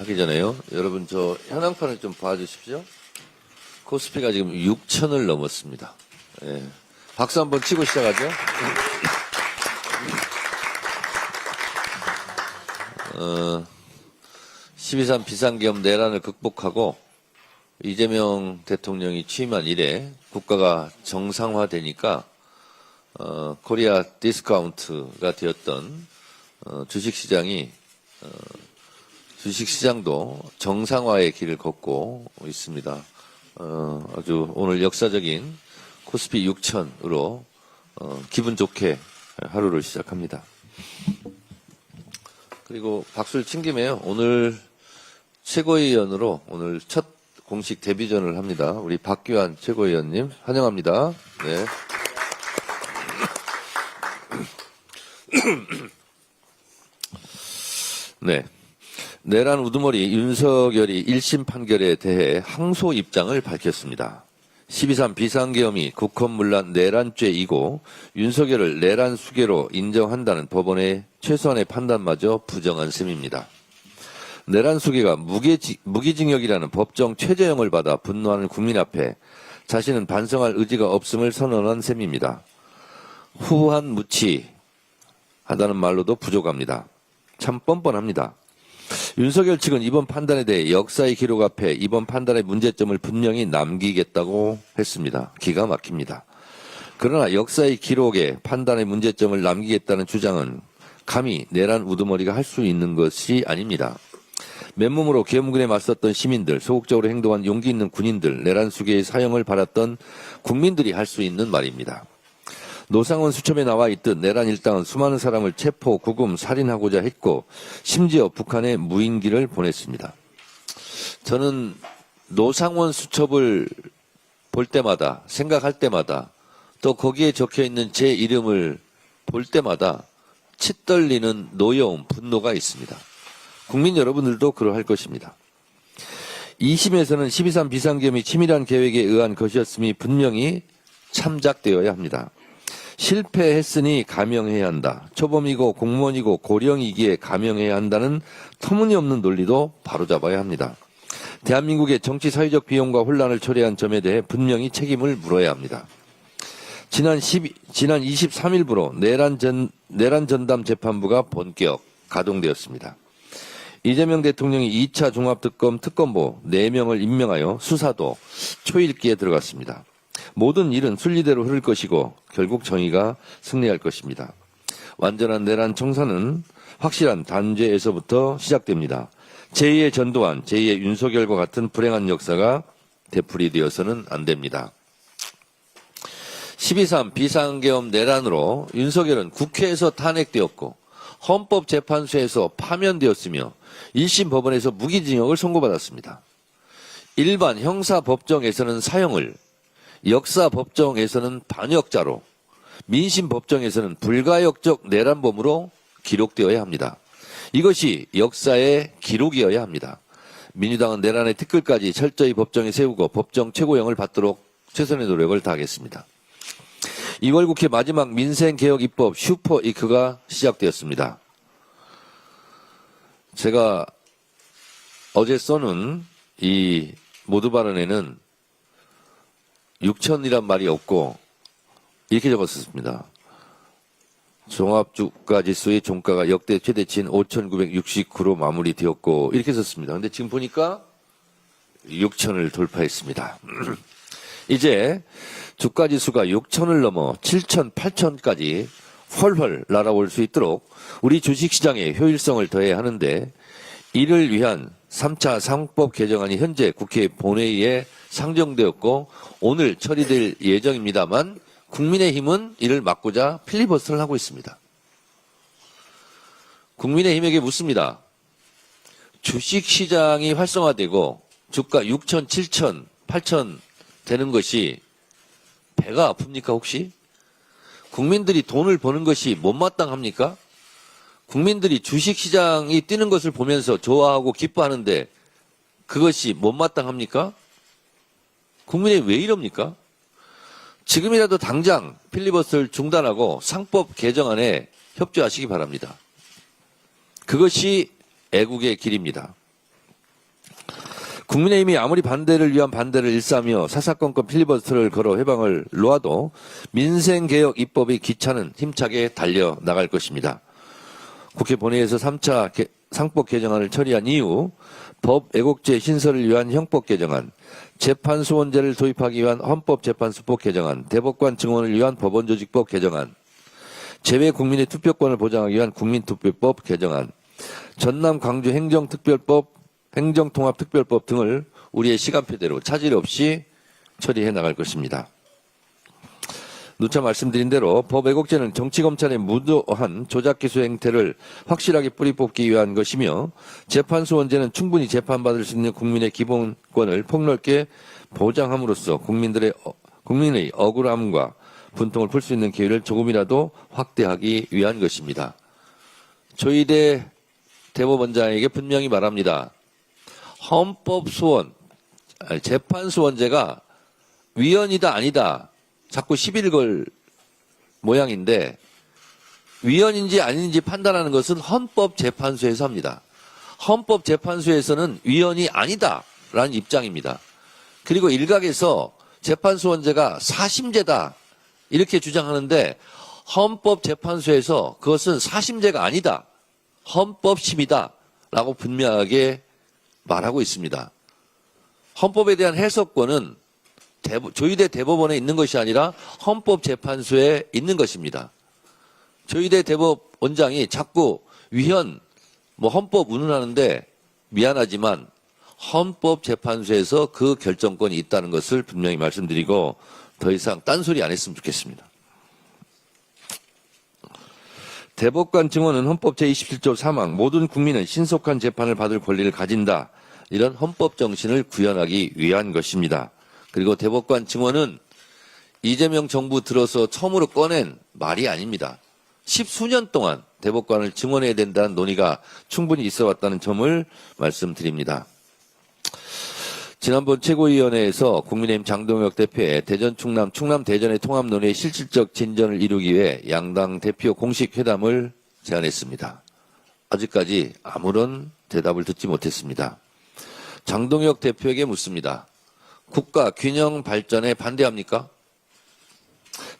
하기 전에요. 여러분 저 현황판을 좀 봐주십시오. 코스피가 지금 6천을 넘었습니다. 예. 박수 한번 치고 시작하죠. 12.3 비상계엄 내란을 극복하고 이재명 대통령이 취임한 이래 국가가 정상화되니까 코리아 디스카운트가 되었던 주식시장이 주식시장도 정상화의 길을 걷고 있습니다. 아주 오늘 역사적인 코스피 6천으로 기분 좋게 하루를 시작합니다. 그리고 박수를 친 김에 오늘 최고위원으로 오늘 첫 공식 데뷔전을 합니다. 우리 박규환 최고위원님 환영합니다. 네. 네. 내란 우두머리 윤석열이 1심 판결에 대해 항소 입장을 밝혔습니다. 12.3 비상계엄이 국헌문란 내란죄이고 윤석열을 내란 수괴로 인정한다는 법원의 최소한의 판단마저 부정한 셈입니다. 내란 수괴가 무기징역이라는 법정 최저형을 받아 분노하는 국민 앞에 자신은 반성할 의지가 없음을 선언한 셈입니다. 후한 무치하다는 말로도 부족합니다. 참 뻔뻔합니다. 윤석열 측은 이번 판단에 대해 역사의 기록 앞에 이번 판단의 문제점을 분명히 남기겠다고 했습니다. 기가 막힙니다. 그러나 역사의 기록에 판단의 문제점을 남기겠다는 주장은 감히 내란 우두머리가 할 수 있는 것이 아닙니다. 맨몸으로 계엄군에 맞섰던 시민들, 소극적으로 행동한 용기 있는 군인들, 내란 수괴의 사형을 받았던 국민들이 할 수 있는 말입니다. 노상원 수첩에 나와 있듯 내란 일당은 수많은 사람을 체포, 구금, 살인하고자 했고 심지어 북한에 무인기를 보냈습니다. 저는 노상원 수첩을 볼 때마다 생각할 때마다 또 거기에 적혀있는 제 이름을 볼 때마다 치떨리는 노여움, 분노가 있습니다. 국민 여러분들도 그러할 것입니다. 2심에서는 12.3 비상계엄이 치밀한 계획에 의한 것이었음이 분명히 참작되어야 합니다. 실패했으니 감형해야 한다. 초범이고 공무원이고 고령이기에 감형해야 한다는 터무니없는 논리도 바로잡아야 합니다. 대한민국의 정치 사회적 비용과 혼란을 초래한 점에 대해 분명히 책임을 물어야 합니다. 지난 23일부로 내란 전담 재판부가 본격 가동되었습니다. 이재명 대통령이 2차 종합특검 특검보 4명을 임명하여 수사도 초읽기에 들어갔습니다. 모든 일은 순리대로 흐를 것이고 결국 정의가 승리할 것입니다. 완전한 내란 청산은 확실한 단죄에서부터 시작됩니다. 제2의 전두환, 제2의 윤석열과 같은 불행한 역사가 되풀이되어서는 안 됩니다. 12.3 비상계엄 내란으로 윤석열은 국회에서 탄핵되었고 헌법재판소에서 파면되었으며 1심 법원에서 무기징역을 선고받았습니다. 일반 형사법정에서는 사형을, 역사법정에서는 반역자로, 민심법정에서는 불가역적 내란범으로 기록되어야 합니다. 이것이 역사의 기록이어야 합니다. 민주당은 내란의 티끌까지 철저히 법정에 세우고 법정 최고형을 받도록 최선의 노력을 다하겠습니다. 2월 국회 마지막 민생개혁입법 슈퍼이크가 시작되었습니다. 제가 어제 써놓은 이 모두 발언에는 6천이란 말이 없고 이렇게 적었습니다. 종합주가지수의 종가가 역대 최대치인 5,969로 마무리되었고 이렇게 썼습니다. 근데 지금 보니까 6천을 돌파했습니다. 이제 주가지수가 6천을 넘어 7천, 8천까지 훨훨 날아올 수 있도록 우리 주식시장의 효율성을 더해야 하는데 이를 위한 3차 상법 개정안이 현재 국회 본회의에 상정되었고 오늘 처리될 예정입니다만 국민의힘은 이를 막고자 필리버스터를 하고 있습니다. 국민의힘에게 묻습니다. 주식시장이 활성화되고 주가 6천, 7천, 8천 되는 것이 배가 아픕니까 혹시? 국민들이 돈을 버는 것이 못마땅합니까? 국민들이 주식시장이 뛰는 것을 보면서 좋아하고 기뻐하는데 그것이 못마땅합니까? 국민이 왜 이럽니까? 지금이라도 당장 필리버스터를 중단하고 상법 개정안에 협조하시기 바랍니다. 그것이 애국의 길입니다. 국민의힘이 아무리 반대를 위한 반대를 일삼며 사사건건 필리버스터를 걸어 회방을 놓아도 민생개혁 입법의 기차는 힘차게 달려나갈 것입니다. 국회 본회의에서 3차 상법 개정안을 처리한 이후 법 애국제 신설을 위한 형법 개정안, 재판소원제를 도입하기 위한 헌법재판소법 개정안, 대법관 증원을 위한 법원조직법 개정안, 재외 국민의 투표권을 보장하기 위한 국민투표법 개정안, 전남 광주 행정통합특별법 등을 우리의 시간표대로 차질 없이 처리해 나갈 것입니다. 누차 말씀드린 대로 법 애국제는 정치검찰의 무도한 조작기소 행태를 확실하게 뿌리 뽑기 위한 것이며 재판소원제는 충분히 재판받을 수 있는 국민의 기본권을 폭넓게 보장함으로써 국민의 억울함과 분통을 풀 수 있는 기회를 조금이라도 확대하기 위한 것입니다. 조희대 대법원장에게 분명히 말합니다. 헌법소원, 재판소원제가 위헌이다 아니다. 자꾸 시비를 걸 모양인데 위헌인지 아닌지 판단하는 것은 헌법재판소에서 합니다. 헌법재판소에서는 위헌이 아니다라는 입장입니다. 그리고 일각에서 재판소원제가 사심제다 이렇게 주장하는데 헌법재판소에서 그것은 사심제가 아니다. 헌법심이다 라고 분명하게 말하고 있습니다. 헌법에 대한 해석권은 조희대 대법원에 있는 것이 아니라 헌법재판소에 있는 것입니다. 조희대 대법원장이 자꾸 위헌, 헌법 운운하는데 미안하지만 헌법재판소에서 그 결정권이 있다는 것을 분명히 말씀드리고 더 이상 딴소리 안 했으면 좋겠습니다. 대법관 증언은 헌법 제27조 3항 모든 국민은 신속한 재판을 받을 권리를 가진다. 이런 헌법 정신을 구현하기 위한 것입니다. 그리고 대법관 증언은 이재명 정부 들어서 처음으로 꺼낸 말이 아닙니다. 10수년 동안 대법관을 증언해야 된다는 논의가 충분히 있어 왔다는 점을 말씀드립니다. 지난번 최고위원회에서 국민의힘 장동혁 대표의 대전 충남 대전의 통합 논의의 실질적 진전을 이루기 위해 양당 대표 공식 회담을 제안했습니다. 아직까지 아무런 대답을 듣지 못했습니다. 장동혁 대표에게 묻습니다. 국가 균형 발전에 반대합니까?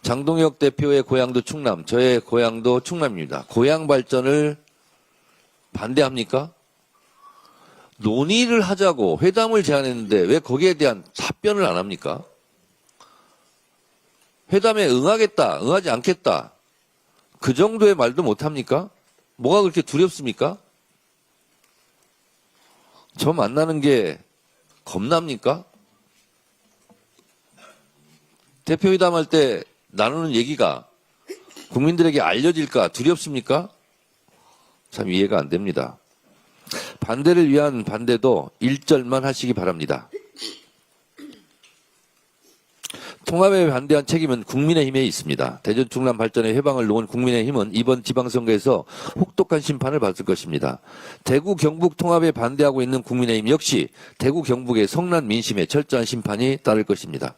장동혁 대표의 고향도 충남, 저의 고향도 충남입니다. 고향 발전을 반대합니까? 논의를 하자고 회담을 제안했는데 왜 거기에 대한 답변을 안 합니까? 회담에 응하겠다, 응하지 않겠다. 그 정도의 말도 못 합니까? 뭐가 그렇게 두렵습니까? 저 만나는 게 겁납니까? 대표회담할 때 나누는 얘기가 국민들에게 알려질까 두렵습니까? 참 이해가 안 됩니다. 반대를 위한 반대도 1절만 하시기 바랍니다. 통합에 반대한 책임은 국민의힘에 있습니다. 대전 충남 발전의 회방을 놓은 국민의힘은 이번 지방선거에서 혹독한 심판을 받을 것입니다. 대구 경북 통합에 반대하고 있는 국민의힘 역시 대구 경북의 성난 민심에 철저한 심판이 따를 것입니다.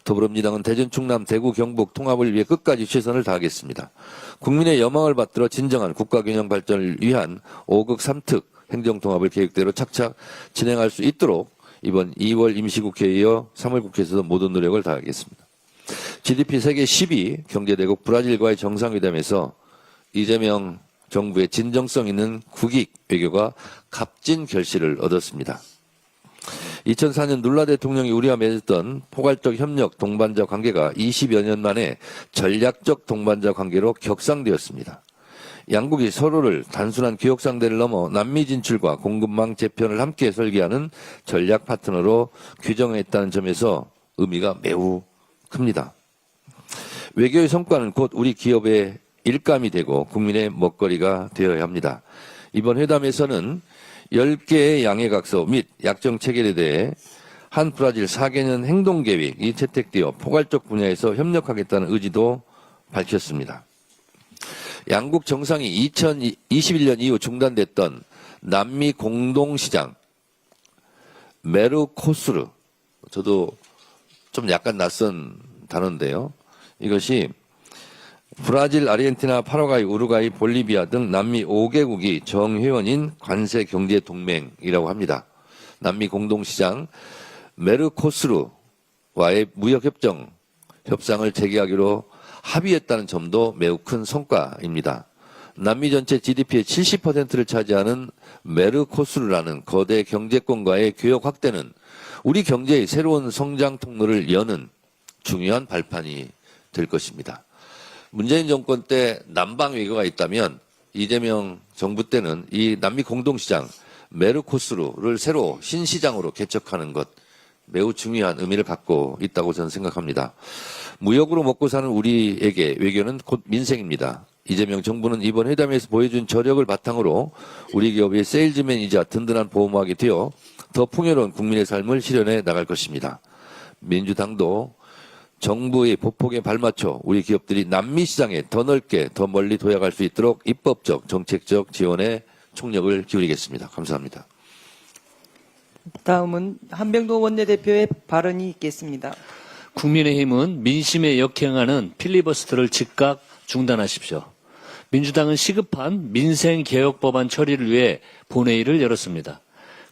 더불어민주당은 대전 충남 대구 경북 통합을 위해 끝까지 최선을 다하겠습니다. 국민의 여망을 받들어 진정한 국가균형 발전을 위한 5극 3특 행정통합을 계획대로 착착 진행할 수 있도록 이번 2월 임시국회에 이어 3월 국회에서도 모든 노력을 다하겠습니다. GDP 세계 10위 경제대국 브라질과의 정상회담에서 이재명 정부의 진정성 있는 국익 외교가 값진 결실을 얻었습니다. 2004년 눌라 대통령이 우리와 맺었던 포괄적 협력 동반자 관계가 20여 년 만에 전략적 동반자 관계로 격상되었습니다. 양국이 서로를 단순한 기업 상대를 넘어 남미 진출과 공급망 재편을 함께 설계하는 전략 파트너로 규정했다는 점에서 의미가 매우 큽니다. 외교의 성과는 곧 우리 기업의 일감이 되고 국민의 먹거리가 되어야 합니다. 이번 회담에서는 10개의 양해각서 및 약정 체결에 대해 한 브라질 4개년 행동계획이 채택되어 포괄적 분야에서 협력하겠다는 의지도 밝혔습니다. 양국 정상이 2021년 이후 중단됐던 남미 공동시장 메르코수르, 저도 좀 약간 낯선 단어인데요. 이것이 브라질, 아르헨티나, 파라과이, 우루과이, 볼리비아 등 남미 5개국이 정회원인 관세경제동맹이라고 합니다. 남미 공동시장 메르코스루와의 무역협정 협상을 재개하기로 합의했다는 점도 매우 큰 성과입니다. 남미 전체 GDP의 70%를 차지하는 메르코스루라는 거대 경제권과의 교역 확대는 우리 경제의 새로운 성장 통로를 여는 중요한 발판이 될 것입니다. 문재인 정권 때 남방 외교가 있다면 이재명 정부 때는 이 남미 공동시장 메르코스루를 새로 신시장으로 개척하는 것 매우 중요한 의미를 갖고 있다고 저는 생각합니다. 무역으로 먹고 사는 우리에게 외교는 곧 민생입니다. 이재명 정부는 이번 회담에서 보여준 저력을 바탕으로 우리 기업의 세일즈맨이자 든든한 보호막이 되어 더 풍요로운 국민의 삶을 실현해 나갈 것입니다. 민주당도 정부의 보폭에 발맞춰 우리 기업들이 남미 시장에 더 넓게 더 멀리 도약할 수 있도록 입법적, 정책적 지원에 총력을 기울이겠습니다. 감사합니다. 다음은 한병도 원내대표의 발언이 있겠습니다. 국민의힘은 민심에 역행하는 필리버스터를 즉각 중단하십시오. 민주당은 시급한 민생개혁법안 처리를 위해 본회의를 열었습니다.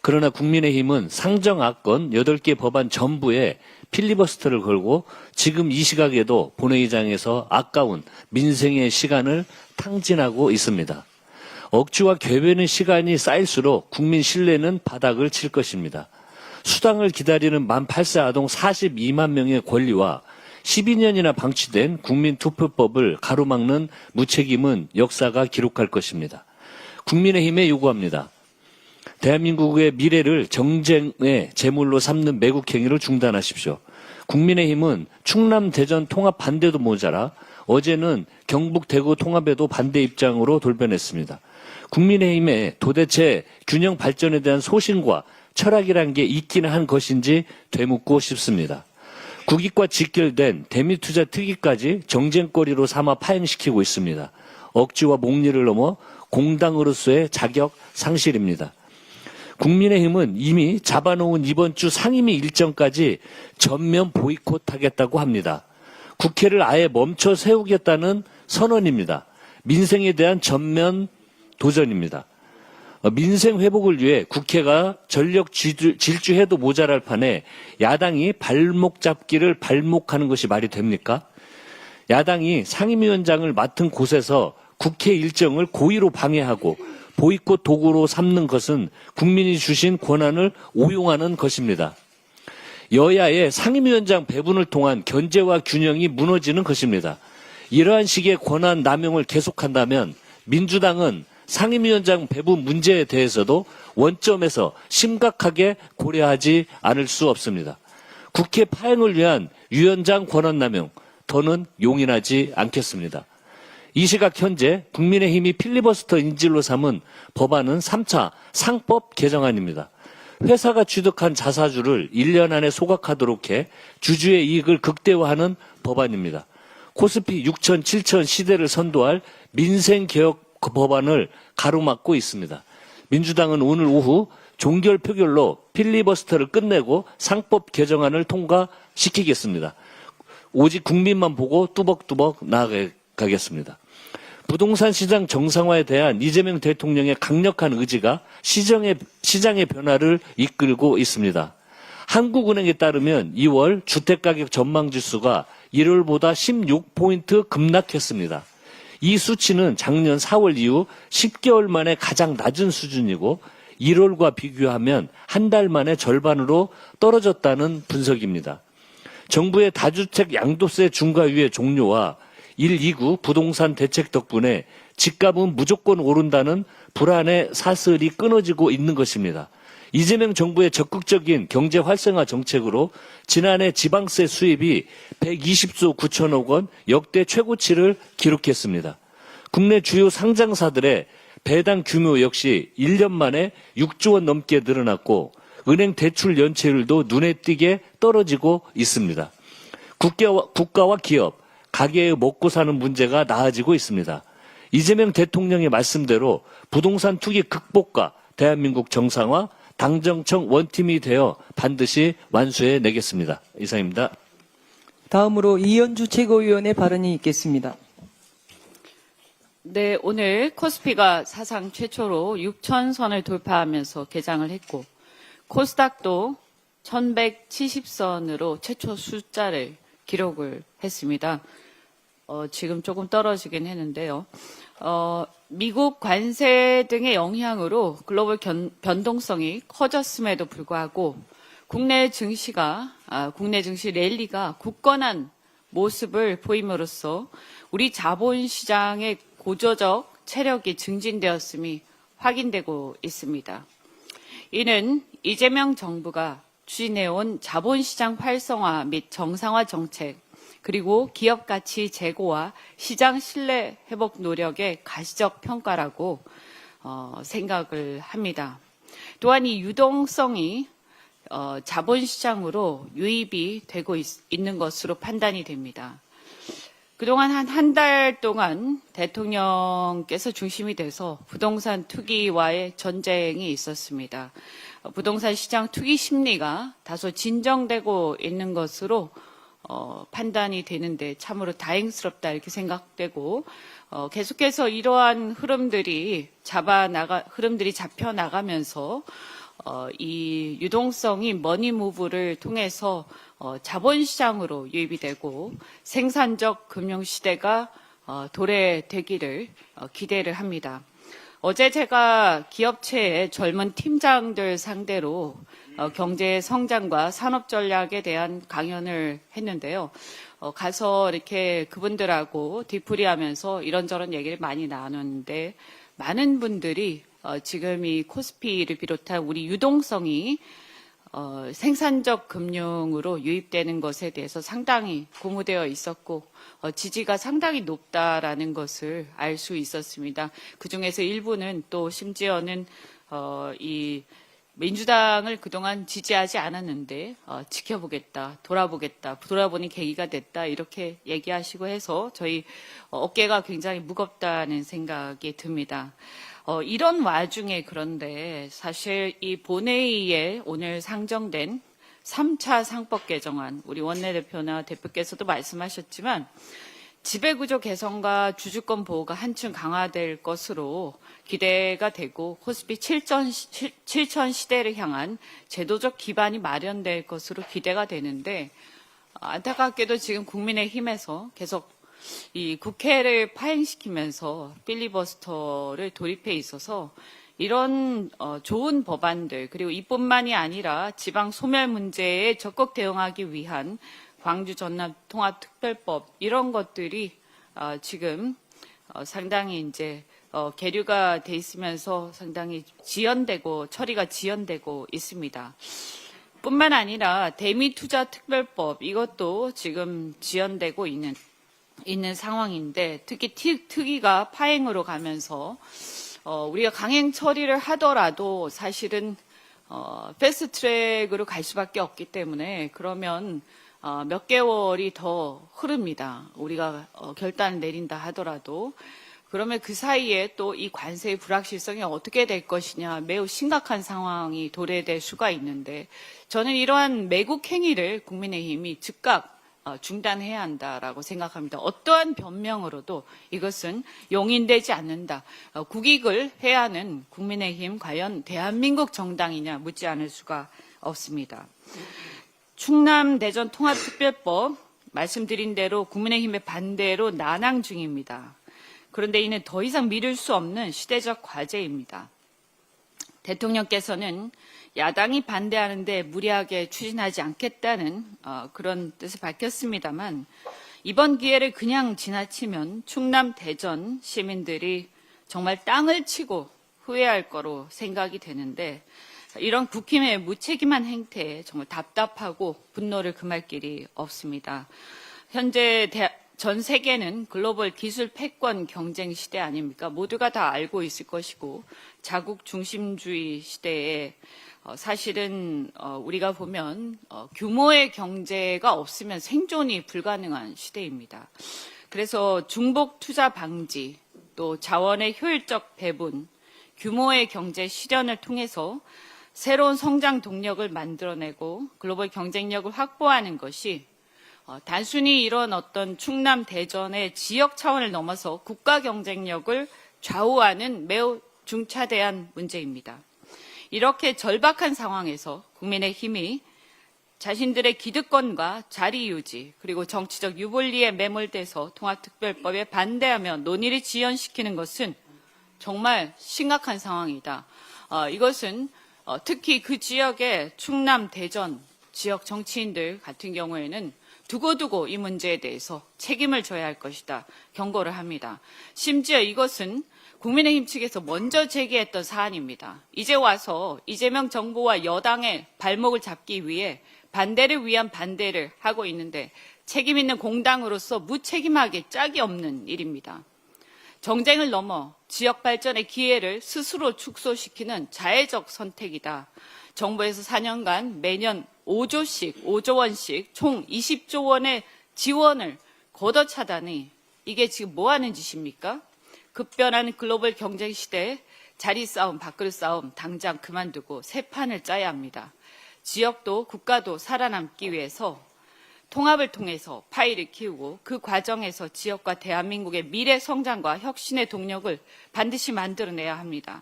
그러나 국민의힘은 상정안건 8개 법안 전부에 필리버스터를 걸고 지금 이 시각에도 본회의장에서 아까운 민생의 시간을 탕진하고 있습니다. 억지와 궤변의 시간이 쌓일수록 국민 신뢰는 바닥을 칠 것입니다. 수당을 기다리는 만 8세 아동 42만 명의 권리와 12년이나 방치된 국민투표법을 가로막는 무책임은 역사가 기록할 것입니다. 국민의힘에 요구합니다. 대한민국의 미래를 정쟁의 제물로 삼는 매국 행위를 중단하십시오. 국민의힘은 충남 대전 통합 반대도 모자라 어제는 경북 대구 통합에도 반대 입장으로 돌변했습니다. 국민의힘에 도대체 균형 발전에 대한 소신과 철학이란 게 있기는 한 것인지 되묻고 싶습니다. 국익과 직결된 대미투자 특위까지 정쟁거리로 삼아 파행시키고 있습니다. 억지와 목리를 넘어 공당으로서의 자격 상실입니다. 국민의힘은 이미 잡아놓은 이번 주 상임위 일정까지 전면 보이콧하겠다고 합니다. 국회를 아예 멈춰 세우겠다는 선언입니다. 민생에 대한 전면 도전입니다. 민생 회복을 위해 국회가 전력 질주해도 모자랄 판에 야당이 발목 잡기를 발목하는 것이 말이 됩니까? 야당이 상임위원장을 맡은 곳에서 국회 일정을 고의로 방해하고 보이콧 도구로 삼는 것은 국민이 주신 권한을 오용하는 것입니다. 여야의 상임위원장 배분을 통한 견제와 균형이 무너지는 것입니다. 이러한 식의 권한 남용을 계속한다면 민주당은 상임위원장 배분 문제에 대해서도 원점에서 심각하게 고려하지 않을 수 없습니다. 국회 파행을 위한 위원장 권한 남용, 더는 용인하지 않겠습니다. 이 시각 현재 국민의힘이 필리버스터 인질로 삼은 법안은 3차 상법 개정안입니다. 회사가 취득한 자사주를 1년 안에 소각하도록 해 주주의 이익을 극대화하는 법안입니다. 코스피 6천, 7천 시대를 선도할 민생개혁 법안을 가로막고 있습니다. 민주당은 오늘 오후 종결 표결로 필리버스터를 끝내고 상법 개정안을 통과시키겠습니다. 오직 국민만 보고 뚜벅뚜벅 나아가겠습니다. 부동산 시장 정상화에 대한 이재명 대통령의 강력한 의지가 시장의 변화를 이끌고 있습니다. 한국은행에 따르면 2월 주택가격 전망지수가 1월보다 16포인트 급락했습니다. 이 수치는 작년 4월 이후 10개월 만에 가장 낮은 수준이고 1월과 비교하면 한 달 만에 절반으로 떨어졌다는 분석입니다. 정부의 다주택 양도세 중과유예 종료와 129 부동산 대책 덕분에 집값은 무조건 오른다는 불안의 사슬이 끊어지고 있는 것입니다. 이재명 정부의 적극적인 경제 활성화 정책으로 지난해 지방세 수입이 120조 9천억 원 역대 최고치를 기록했습니다. 국내 주요 상장사들의 배당 규모 역시 1년 만에 6조 원 넘게 늘어났고 은행 대출 연체율도 눈에 띄게 떨어지고 있습니다. 국가와 기업, 가계의 먹고 사는 문제가 나아지고 있습니다. 이재명 대통령의 말씀대로 부동산 투기 극복과 대한민국 정상화, 당정청 원팀이 되어 반드시 완수해 내겠습니다. 이상입니다. 다음으로 이현주 최고위원의 발언이 있겠습니다. 네, 오늘 코스피가 사상 최초로 6,000선을 돌파하면서 개장을 했고 코스닥도 1170선으로 최초 숫자를 기록을 했습니다. 지금 조금 떨어지긴 했는데요. 미국 관세 등의 영향으로 글로벌 변동성이 커졌음에도 불구하고 국내 증시 랠리가 굳건한 모습을 보임으로써 우리 자본시장의 고조적 체력이 증진되었음이 확인되고 있습니다. 이는 이재명 정부가 추진해온 자본시장 활성화 및 정상화 정책, 그리고 기업 가치 제고와 시장 신뢰 회복 노력의 가시적 평가라고 생각을 합니다. 또한 이 유동성이 자본시장으로 유입이 되고 있는 것으로 판단이 됩니다. 그동안 한 달 동안 대통령께서 중심이 돼서 부동산 투기와의 전쟁이 있었습니다. 부동산 시장 투기 심리가 다소 진정되고 있는 것으로 판단이 되는데 참으로 다행스럽다 이렇게 생각되고 계속해서 이러한 흐름들이 잡혀 나가면서 이 유동성이 머니무브를 통해서 자본시장으로 유입이 되고 생산적 금융시대가 도래되기를 기대를 합니다. 어제 제가 기업체의 젊은 팀장들 상대로 경제 성장과 산업 전략에 대한 강연을 했는데요. 가서 이렇게 그분들하고 뒤풀이하면서 이런저런 얘기를 많이 나눴는데 많은 분들이 지금 이 코스피를 비롯한 우리 유동성이 생산적 금융으로 유입되는 것에 대해서 상당히 고무되어 있었고 지지가 상당히 높다라는 것을 알 수 있었습니다. 그중에서 일부는 또 심지어는 이 민주당을 그동안 지지하지 않았는데 지켜보겠다, 돌아보니 계기가 됐다 이렇게 얘기하시고 해서 저희 어깨가 굉장히 무겁다는 생각이 듭니다. 이런 와중에 그런데 사실 이 본회의에 오늘 상정된 3차 상법 개정안, 우리 원내대표나 대표께서도 말씀하셨지만 지배구조 개선과 주주권 보호가 한층 강화될 것으로 기대가 되고 코스피 7천 시대를 향한 제도적 기반이 마련될 것으로 기대가 되는데 안타깝게도 지금 국민의힘에서 계속 이 국회를 파행시키면서 필리버스터를 도입해 있어서 이런 좋은 법안들 그리고 이뿐만이 아니라 지방 소멸 문제에 적극 대응하기 위한 광주 전남 통합특별법 이런 것들이 지금 상당히 이제 계류가 돼 있으면서 상당히 처리가 지연되고 있습니다. 뿐만 아니라 대미투자특별법 이것도 지금 지연되고 있는 상황인데 특히 특위가 파행으로 가면서 우리가 강행 처리를 하더라도 사실은 패스트트랙으로 갈 수밖에 없기 때문에 그러면 몇 개월이 더 흐릅니다. 우리가 결단을 내린다 하더라도 그러면 그 사이에 또 이 관세의 불확실성이 어떻게 될 것이냐 매우 심각한 상황이 도래될 수가 있는데 저는 이러한 매국 행위를 국민의힘이 즉각 중단해야 한다라고 생각합니다. 어떠한 변명으로도 이것은 용인되지 않는다. 국익을 해야 하는 국민의힘 과연 대한민국 정당이냐 묻지 않을 수가 없습니다. 충남 대전 통합특별법 말씀드린 대로 국민의힘의 반대로 난항 중입니다. 그런데 이는 더 이상 미룰 수 없는 시대적 과제입니다. 대통령께서는 야당이 반대하는데 무리하게 추진하지 않겠다는 그런 뜻을 밝혔습니다만 이번 기회를 그냥 지나치면 충남 대전 시민들이 정말 땅을 치고 후회할 거로 생각이 되는데 이런 국힘의 무책임한 행태에 정말 답답하고 분노를 금할 길이 없습니다. 현재 전 세계는 글로벌 기술 패권 경쟁 시대 아닙니까? 모두가 다 알고 있을 것이고 자국 중심주의 시대에 사실은 우리가 보면 규모의 경제가 없으면 생존이 불가능한 시대입니다. 그래서 중복 투자 방지, 또 자원의 효율적 배분, 규모의 경제 실현을 통해서 새로운 성장 동력을 만들어내고 글로벌 경쟁력을 확보하는 것이 단순히 이런 어떤 충남 대전의 지역 차원을 넘어서 국가 경쟁력을 좌우하는 매우 중차대한 문제입니다. 이렇게 절박한 상황에서 국민의힘이 자신들의 기득권과 자리 유지 그리고 정치적 유불리에 매몰돼서 통합특별법에 반대하며 논의를 지연시키는 것은 정말 심각한 상황이다. 이것은 특히 그 지역의 충남, 대전 지역 정치인들 같은 경우에는 두고두고 이 문제에 대해서 책임을 져야 할 것이다 경고를 합니다. 심지어 이것은 국민의힘 측에서 먼저 제기했던 사안입니다. 이제 와서 이재명 정부와 여당의 발목을 잡기 위해 반대를 위한 반대를 하고 있는데 책임 있는 공당으로서 무책임하게 짝이 없는 일입니다. 정쟁을 넘어 지역 발전의 기회를 스스로 축소시키는 자해적 선택이다. 정부에서 4년간 매년 5조 원씩 총 20조 원의 지원을 걷어차다니 이게 지금 뭐 하는 짓입니까? 급변하는 글로벌 경쟁 시대에 자리 싸움, 밥그릇 싸움 당장 그만두고 새 판을 짜야 합니다. 지역도 국가도 살아남기 위해서 통합을 통해서 파이를 키우고 그 과정에서 지역과 대한민국의 미래 성장과 혁신의 동력을 반드시 만들어내야 합니다.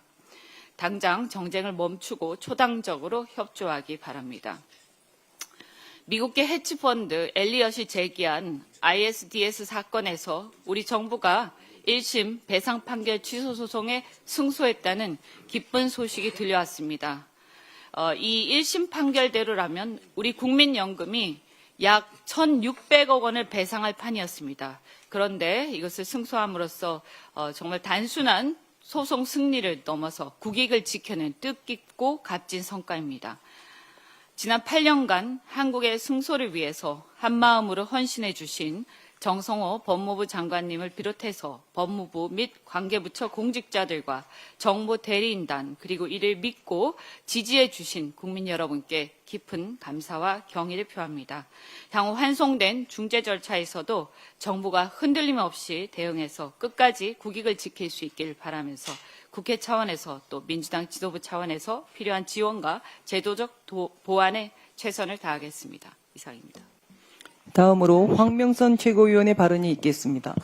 당장 정쟁을 멈추고 초당적으로 협조하기 바랍니다. 미국계 해치펀드 엘리엇이 제기한 ISDS 사건에서 우리 정부가 1심 배상 판결 취소 소송에 승소했다는 기쁜 소식이 들려왔습니다. 이 1심 판결대로라면 우리 국민연금이 약 1,600억 원을 배상할 판이었습니다. 그런데 이것을 승소함으로써 정말 단순한 소송 승리를 넘어서 국익을 지켜낸 뜻깊고 값진 성과입니다. 지난 8년간 한국의 승소를 위해서 한마음으로 헌신해 주신 정성호 법무부 장관님을 비롯해서 법무부 및 관계부처 공직자들과 정보 대리인단 그리고 이를 믿고 지지해 주신 국민 여러분께 깊은 감사와 경의를 표합니다. 향후 환송된 중재 절차에서도 정부가 흔들림 없이 대응해서 끝까지 국익을 지킬 수 있기를 바라면서 국회 차원에서 또 민주당 지도부 차원에서 필요한 지원과 제도적 보완에 최선을 다하겠습니다. 이상입니다. 다음으로 황명선 최고위원의 발언이 있겠습니다.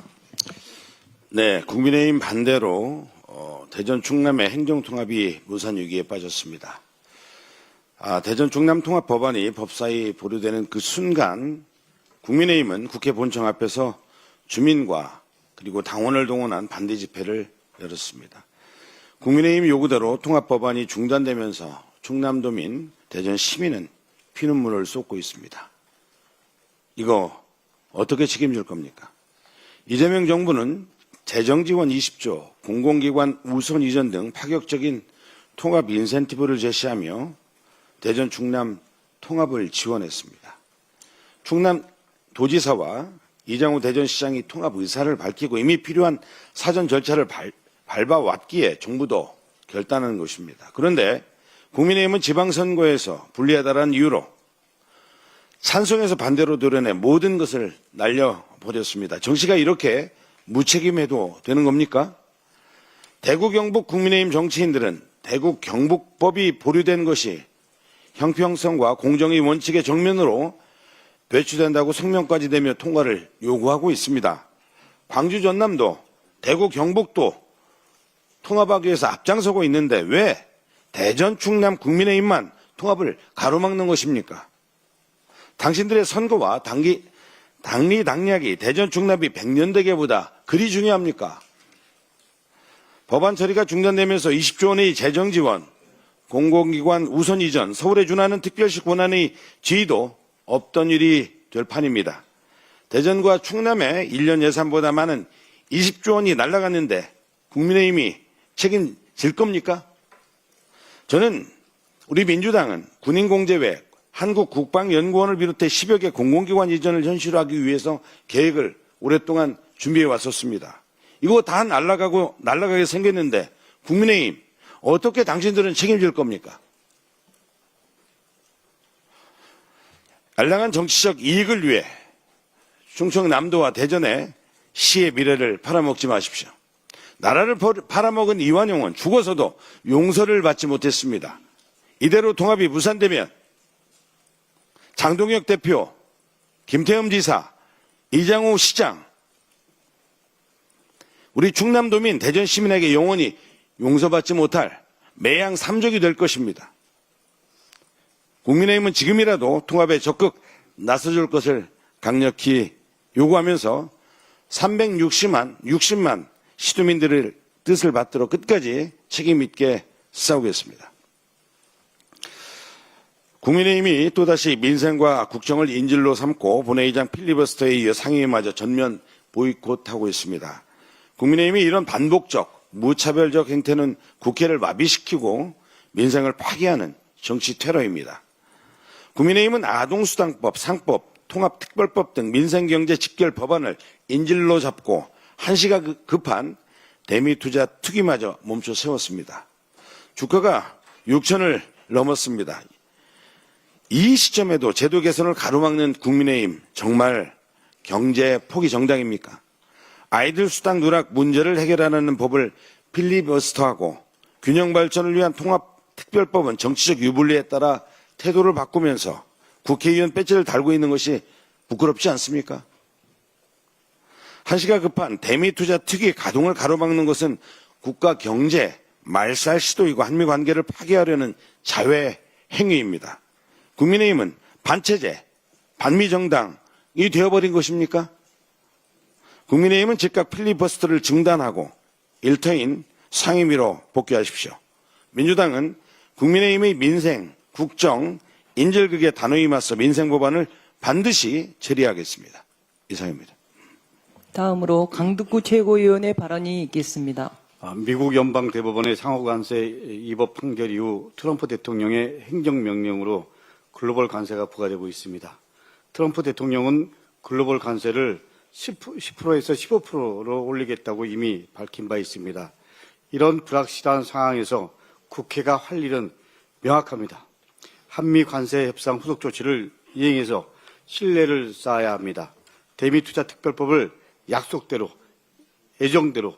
네, 국민의힘 반대로 대전 충남의 행정통합이 무산위기에 빠졌습니다. 대전 충남 통합 법안이 법사위 보류되는 그 순간 국민의힘은 국회 본청 앞에서 주민과 그리고 당원을 동원한 반대 집회를 열었습니다. 국민의힘 요구대로 통합 법안이 중단되면서 충남도민, 대전 시민은 피눈물을 쏟고 있습니다. 이거 어떻게 책임질 겁니까? 이재명 정부는 재정 지원 20조, 공공기관 우선 이전 등 파격적인 통합 인센티브를 제시하며 대전 충남 통합을 지원했습니다. 충남 도지사와 이장우 대전시장이 통합 의사를 밝히고 이미 필요한 사전 절차를 밟아왔기에 정부도 결단한 것입니다. 그런데 국민의힘은 지방선거에서 불리하다는 이유로 찬성에서 반대로 드러내 모든 것을 날려버렸습니다. 정치가 이렇게 무책임해도 되는 겁니까? 대구 경북 국민의힘 정치인들은 대구 경북법이 보류된 것이 형평성과 공정의 원칙의 정면으로 배치된다고 성명까지 내며 통과를 요구하고 있습니다. 광주 전남도 대구 경북도 통합하기 위해서 앞장서고 있는데 왜 대전 충남 국민의힘만 통합을 가로막는 것입니까? 당신들의 선거와 당리당략이 대전 충남이 100년대계보다 그리 중요합니까? 법안 처리가 중단되면서 20조 원의 재정 지원, 공공기관 우선 이전, 서울에 준하는 특별시 권한의 지위도 없던 일이 될 판입니다. 대전과 충남의 1년 예산보다 많은 20조 원이 날아갔는데 국민의힘이 책임질 겁니까? 저는 우리 민주당은 군인공제회, 한국국방연구원을 비롯해 10여 개 공공기관 이전을 현실화하기 위해서 계획을 오랫동안 준비해 왔었습니다. 이거 다 날아가게 생겼는데 국민의힘 어떻게 당신들은 책임질 겁니까? 알량한 정치적 이익을 위해 충청남도와 대전의 시의 미래를 팔아먹지 마십시오. 나라를 팔아먹은 이완용은 죽어서도 용서를 받지 못했습니다. 이대로 통합이 무산되면 장동혁 대표, 김태흠 지사, 이장우 시장, 우리 충남도민, 대전 시민에게 영원히 용서받지 못할 매양 3족이 될 것입니다. 국민의힘은 지금이라도 통합에 적극 나서줄 것을 강력히 요구하면서 360만 시도민들의 뜻을 받들어 끝까지 책임 있게 싸우겠습니다. 국민의힘이 또다시 민생과 국정을 인질로 삼고 본회의장 필리버스터에 이어 상임위마저 전면 보이콧하고 있습니다. 국민의힘이 이런 반복적, 무차별적 행태는 국회를 마비시키고 민생을 파괴하는 정치 테러입니다. 국민의힘은 아동수당법, 상법, 통합특별법 등 민생경제 직결 법안을 인질로 잡고 한시가 급한 대미투자 투기마저 멈춰 세웠습니다. 주가가 6천을 넘었습니다. 이 시점에도 제도 개선을 가로막는 국민의힘, 정말 경제 포기 정당입니까? 아이들 수당 누락 문제를 해결하는 법을 필리버스터하고 균형 발전을 위한 통합특별법은 정치적 유불리에 따라 태도를 바꾸면서 국회의원 배지를 달고 있는 것이 부끄럽지 않습니까? 한시가 급한 대미투자 특위 가동을 가로막는 것은 국가 경제 말살 시도이고 한미 관계를 파괴하려는 자회 행위입니다. 국민의힘은 반체제, 반미정당이 되어버린 것입니까? 국민의힘은 즉각 필리버스터를 중단하고 일터인 상임위로 복귀하십시오. 민주당은 국민의힘의 민생, 국정, 인질극에 단호히 맞서 민생법안을 반드시 처리하겠습니다. 이상입니다. 다음으로 강득구 최고위원의 발언이 있겠습니다. 미국 연방대법원의 상호관세 위법 판결 이후 트럼프 대통령의 행정명령으로 글로벌 관세가 부과되고 있습니다. 트럼프 대통령은 글로벌 관세를 10%에서 15%로 올리겠다고 이미 밝힌 바 있습니다. 이런 불확실한 상황에서 국회가 할 일은 명확합니다. 한미 관세 협상 후속 조치를 이행해서 신뢰를 쌓아야 합니다. 대미투자특별법을 약속대로, 예정대로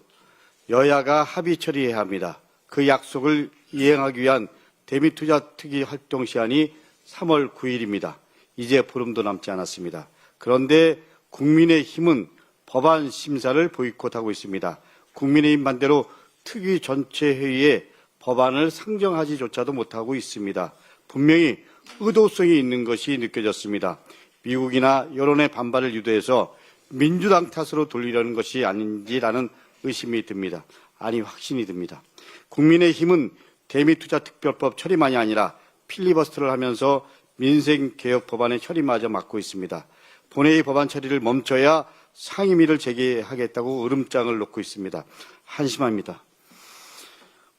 여야가 합의 처리해야 합니다. 그 약속을 이행하기 위한 대미투자특위 활동 시한이 3월 9일입니다. 이제 보름도 남지 않았습니다. 그런데 국민의힘은 법안 심사를 보이콧하고 있습니다. 국민의힘 반대로 특위 전체 회의에 법안을 상정하지조차도 못하고 있습니다. 분명히 의도성이 있는 것이 느껴졌습니다. 미국이나 여론의 반발을 유도해서 민주당 탓으로 돌리려는 것이 아닌지라는 의심이 듭니다. 아니, 확신이 듭니다. 국민의힘은 대미투자특별법 처리만이 아니라 필리버스터를 하면서 민생개혁 법안의 처리마저 막고 있습니다. 본회의 법안 처리를 멈춰야 상임위를 재개하겠다고 으름장을 놓고 있습니다. 한심합니다.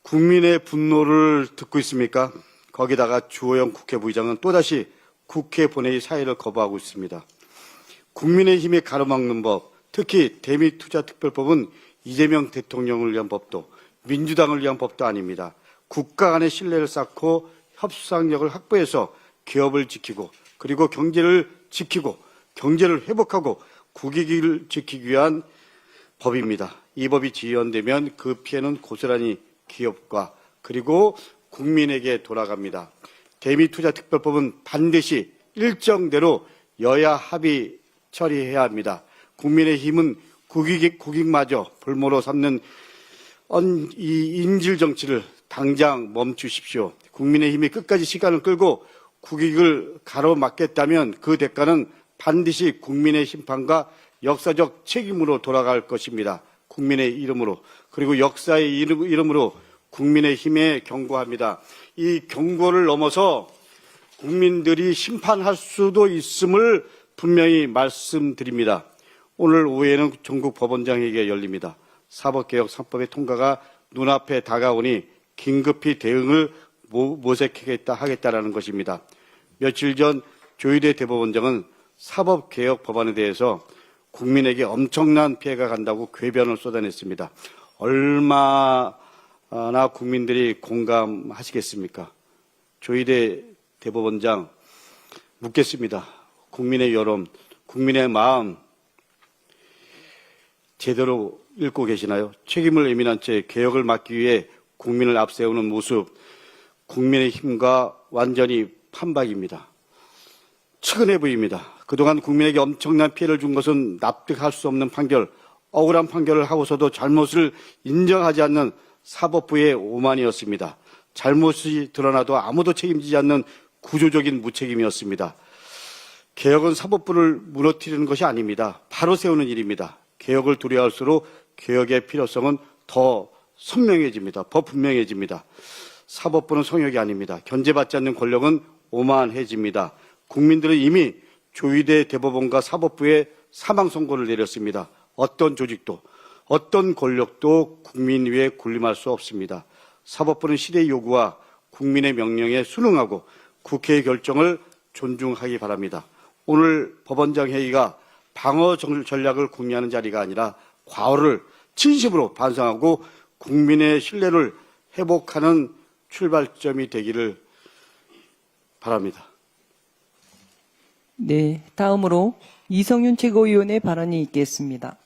국민의 분노를 듣고 있습니까? 거기다가 주호영 국회부의장은 또다시 국회 본회의 사의를 거부하고 있습니다. 국민의힘이 가로막는 법, 특히 대미투자특별법은 이재명 대통령을 위한 법도 민주당을 위한 법도 아닙니다. 국가 간의 신뢰를 쌓고 협상력을 확보해서 기업을 지키고 그리고 경제를 지키고 경제를 회복하고 국익을 지키기 위한 법입니다. 이 법이 지연되면 그 피해는 고스란히 기업과 그리고 국민에게 돌아갑니다. 대미투자특별법은 반드시 일정대로 여야 합의 처리해야 합니다. 국민의힘은 국익마저 볼모로 삼는 이 인질 정치를 당장 멈추십시오. 국민의힘이 끝까지 시간을 끌고 국익을 가로막겠다면 그 대가는 반드시 국민의 심판과 역사적 책임으로 돌아갈 것입니다. 국민의 이름으로 그리고 역사의 이름으로 국민의힘에 경고합니다. 이 경고를 넘어서 국민들이 심판할 수도 있음을 분명히 말씀드립니다. 오늘 오후에는 전국 법원장 회의가 열립니다. 사법개혁 3법의 통과가 눈앞에 다가오니 긴급히 대응을 모색하겠다는 것입니다. 며칠 전 조희대 대법원장은 사법개혁 법안에 대해서 국민에게 엄청난 피해가 간다고 궤변을 쏟아냈습니다. 얼마나 국민들이 공감하시겠습니까? 조희대 대법원장 묻겠습니다. 국민의 여론, 국민의 마음 제대로 읽고 계시나요? 책임을 예민한 채 개혁을 막기 위해 국민을 앞세우는 모습, 국민의힘과 완전히 판박입니다. 측은해 보입니다. 그동안 국민에게 엄청난 피해를 준 것은 납득할 수 없는 판결, 억울한 판결을 하고서도 잘못을 인정하지 않는 사법부의 오만이었습니다. 잘못이 드러나도 아무도 책임지지 않는 구조적인 무책임이었습니다. 개혁은 사법부를 무너뜨리는 것이 아닙니다. 바로 세우는 일입니다. 개혁을 두려워할수록 개혁의 필요성은 더 선명해집니다. 더 분명해집니다. 사법부는 성역이 아닙니다. 견제받지 않는 권력은 오만해집니다. 국민들은 이미 조희대 대법원과 사법부에 사망 선고를 내렸습니다. 어떤 조직도 어떤 권력도 국민 위에 군림할 수 없습니다. 사법부는 시대의 요구와 국민의 명령에 순응하고 국회의 결정을 존중하기 바랍니다. 오늘 법원장 회의가 방어 전략을 궁리하는 자리가 아니라 과오를 진심으로 반성하고 국민의 신뢰를 회복하는 출발점이 되기를 바랍니다. 네, 다음으로 이성윤 최고위원의 발언이 있겠습니다.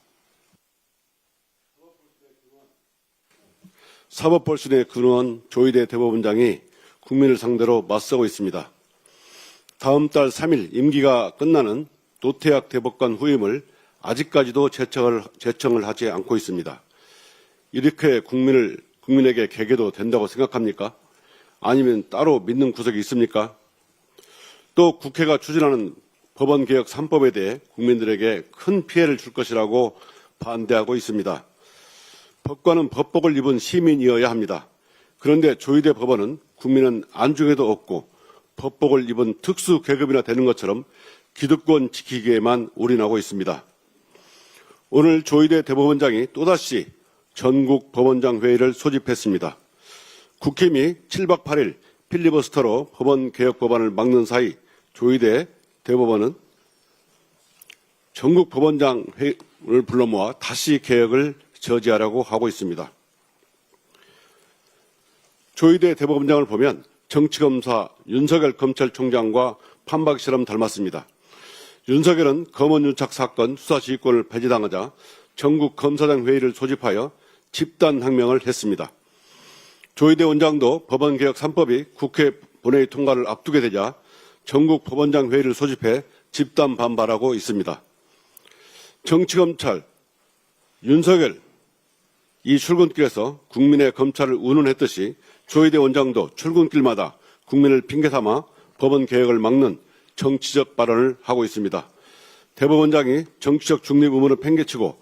사법벌순에 근무한 조희대 대법원장이 국민을 상대로 맞서고 있습니다. 다음 달 3일 임기가 끝나는 노태학 대법관 후임을 아직까지도 제청을 하지 않고 있습니다. 이렇게 국민에게 개개도 된다고 생각합니까? 아니면 따로 믿는 구석이 있습니까? 또 국회가 추진하는 법원개혁 3법에 대해 국민들에게 큰 피해를 줄 것이라고 반대하고 있습니다. 법관은 법복을 입은 시민이어야 합니다. 그런데 조희대 법원은 국민은 안중에도 없고 법복을 입은 특수 계급이나 되는 것처럼 기득권 지키기에만 올인하고 있습니다. 오늘 조희대 대법원장이 또다시 전국 법원장 회의를 소집했습니다. 국힘이 7박 8일 필리버스터로 법원 개혁 법안을 막는 사이 조희대 대법원은 전국 법원장 회의를 불러 모아 다시 개혁을 저지하려고 하고 있습니다. 조희대 대법원장을 보면 정치검사 윤석열 검찰총장과 판박이처럼 닮았습니다. 윤석열은 검언유착 사건 수사지휘권을 폐지당하자 전국 검사장 회의를 소집하여 집단항명을 했습니다. 조희대 원장도 법원개혁 3법이 국회 본회의 통과를 앞두게 되자 전국 법원장 회의를 소집해 집단 반발하고 있습니다. 정치검찰 윤석열 이 출근길에서 국민의 검찰을 운운했듯이 조희대 원장도 출근길마다 국민을 핑계삼아 법원 개혁을 막는 정치적 발언을 하고 있습니다. 대법원장이 정치적 중립 의무를 팽개치고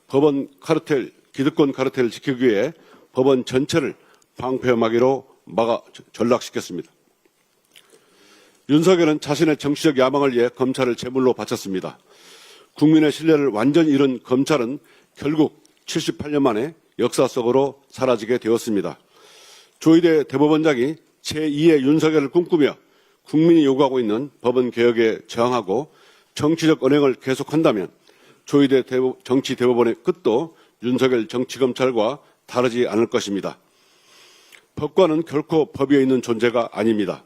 법원 카르텔, 기득권 카르텔을 지키기 위해 법원 전체를 방패막이로 막아 전락시켰습니다. 윤석열은 자신의 정치적 야망을 위해 검찰을 제물로 바쳤습니다. 국민의 신뢰를 완전히 잃은 검찰은 결국 78년 만에 역사 속으로 사라지게 되었습니다. 조희대 대법원장이 제2의 윤석열을 꿈꾸며 국민이 요구하고 있는 법원 개혁에 저항하고 정치적 언행을 계속한다면 조희대 정치대법원의 끝도 윤석열 정치검찰과 다르지 않을 것입니다. 법관은 결코 법 위에 있는 존재가 아닙니다.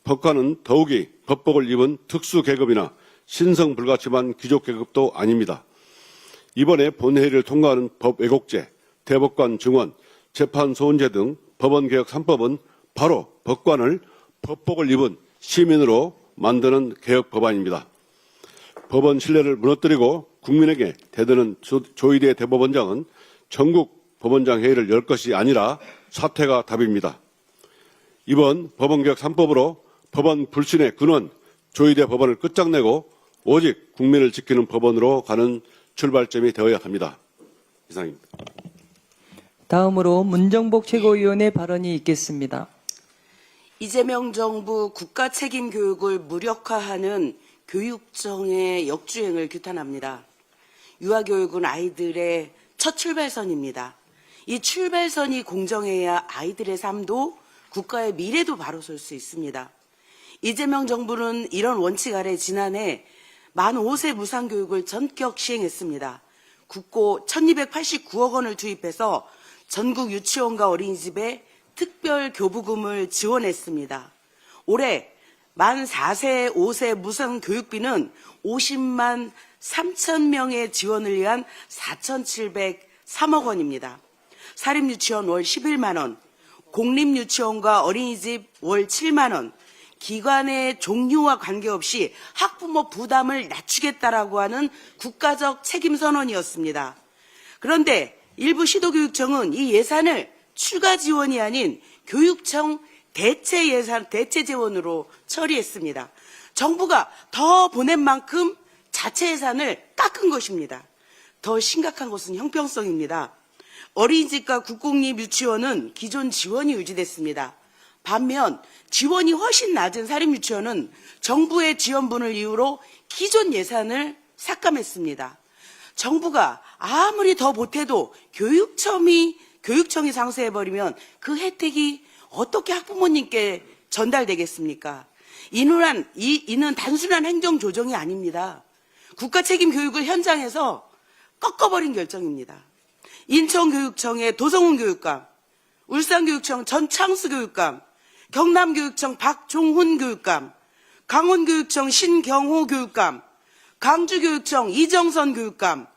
법관은 더욱이 법복을 입은 특수계급이나 신성불가침한 귀족계급도 아닙니다. 이번에 본회의를 통과하는 법 왜곡죄, 대법관 증언, 재판 소원제 등 법원개혁 3법은 바로 법관을 법복을 입은 시민으로 만드는 개혁 법안입니다. 법원 신뢰를 무너뜨리고 국민에게 대드는 조희대 대법원장은 전국 법원장 회의를 열 것이 아니라 사퇴가 답입니다. 이번 법원개혁 3법으로 법원 불신의 근원 조희대 법원을 끝장내고 오직 국민을 지키는 법원으로 가는 출발점이 되어야 합니다. 이상입니다. 다음으로 문정복 최고위원의 발언이 있겠습니다. 이재명 정부 국가 책임 교육을 무력화하는 교육정의 역주행을 규탄합니다. 유아교육은 아이들의 첫 출발선입니다. 이 출발선이 공정해야 아이들의 삶도 국가의 미래도 바로 설 수 있습니다. 이재명 정부는 이런 원칙 아래 지난해 만 5세 무상교육을 전격 시행했습니다. 국고 1289억 원을 투입해서 전국 유치원과 어린이집에 특별 교부금을 지원했습니다. 올해 만 4세, 5세 무상교육비는 50만 3천 명의 지원을 위한 4,703억 원입니다. 사립유치원 월 11만 원, 공립유치원과 어린이집 월 7만 원, 기관의 종류와 관계없이 학부모 부담을 낮추겠다라고 하는 국가적 책임 선언이었습니다. 그런데 일부 시도교육청은 이 예산을 추가 지원이 아닌 교육청 대체 예산, 대체 재원으로 처리했습니다. 정부가 더 보낸 만큼 자체 예산을 깎은 것입니다. 더 심각한 것은 형평성입니다. 어린이집과 국공립 유치원은 기존 지원이 유지됐습니다. 반면 지원이 훨씬 낮은 사립유치원은 정부의 지원분을 이유로 기존 예산을 삭감했습니다. 정부가 아무리 더 보태도 교육청이 상쇄해버리면 그 혜택이 어떻게 학부모님께 전달되겠습니까? 이는 단순한 행정조정이 아닙니다. 국가책임 교육을 현장에서 꺾어버린 결정입니다. 인천교육청의 도성훈 교육감, 울산교육청 전창수 교육감, 경남교육청 박종훈 교육감, 강원교육청 신경호 교육감, 강주교육청 이정선 교육감,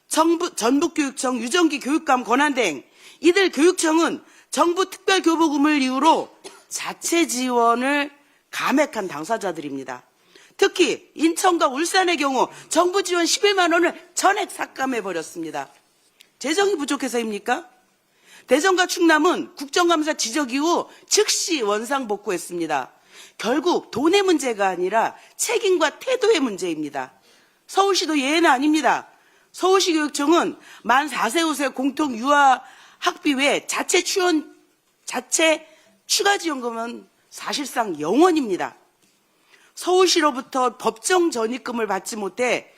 전북교육청 유정기 교육감 권한대행, 이들 교육청은 정부 특별교부금을 이유로 자체 지원을 감액한 당사자들입니다. 특히 인천과 울산의 경우 정부 지원 11만 원을 전액 삭감해버렸습니다. 재정이 부족해서입니까? 대전과 충남은 국정감사 지적 이후 즉시 원상복구했습니다. 결국 돈의 문제가 아니라 책임과 태도의 문제입니다. 서울시도 예외는 아닙니다. 서울시 교육청은 만 4세 5세 공통 유아 학비 외 자체 추가 지원금은 사실상 0원입니다. 서울시로부터 법정 전입금을 받지 못해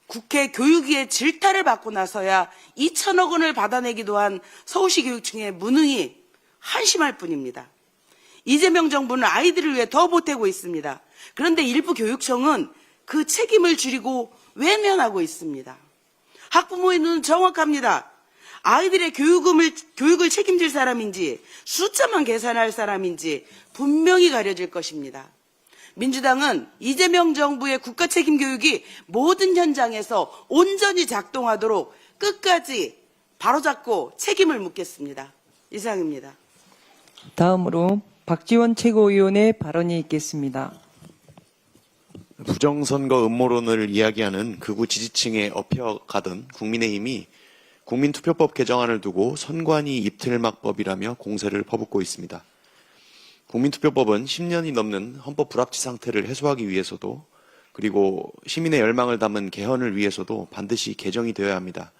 국회 교육위의 질타를 받고 나서야 2천억 원을 받아내기도 한 서울시 교육청의 무능이 한심할 뿐입니다. 이재명 정부는 아이들을 위해 더 보태고 있습니다. 그런데 일부 교육청은 그 책임을 줄이고 외면하고 있습니다. 학부모의 눈은 정확합니다. 아이들의 교육을 책임질 사람인지 숫자만 계산할 사람인지 분명히 가려질 것입니다. 민주당은 이재명 정부의 국가책임교육이 모든 현장에서 온전히 작동하도록 끝까지 바로잡고 책임을 묻겠습니다. 이상입니다. 다음으로 박지원 최고위원의 발언이 있겠습니다. 부정선거 음모론을 이야기하는 극우 지지층에 업혀가던 국민의힘이 국민투표법 개정안을 두고 선관위 입틀막법이라며 공세를 퍼붓고 있습니다. 국민투표법은 10년이 넘는 헌법 불합치 상태를 해소하기 위해서도 그리고 시민의 열망을 담은 개헌을 위해서도 반드시 개정이 되어야 합니다.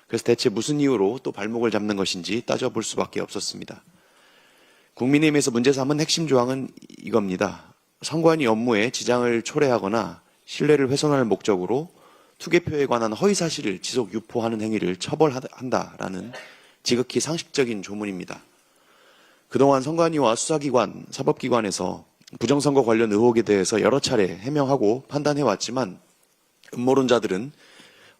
그래서 대체 무슨 이유로 또 발목을 잡는 것인지 따져볼 수밖에 없었습니다. 국민의힘에서 문제 삼은 핵심 조항은 이겁니다. 선관위 업무에 지장을 초래하거나 신뢰를 훼손할 목적으로 투개표에 관한 허위 사실을 지속 유포하는 행위를 처벌한다라는 지극히 상식적인 조문입니다. 그동안 선관위와 수사기관, 사법기관에서 부정선거 관련 의혹에 대해서 여러 차례 해명하고 판단해왔지만 음모론자들은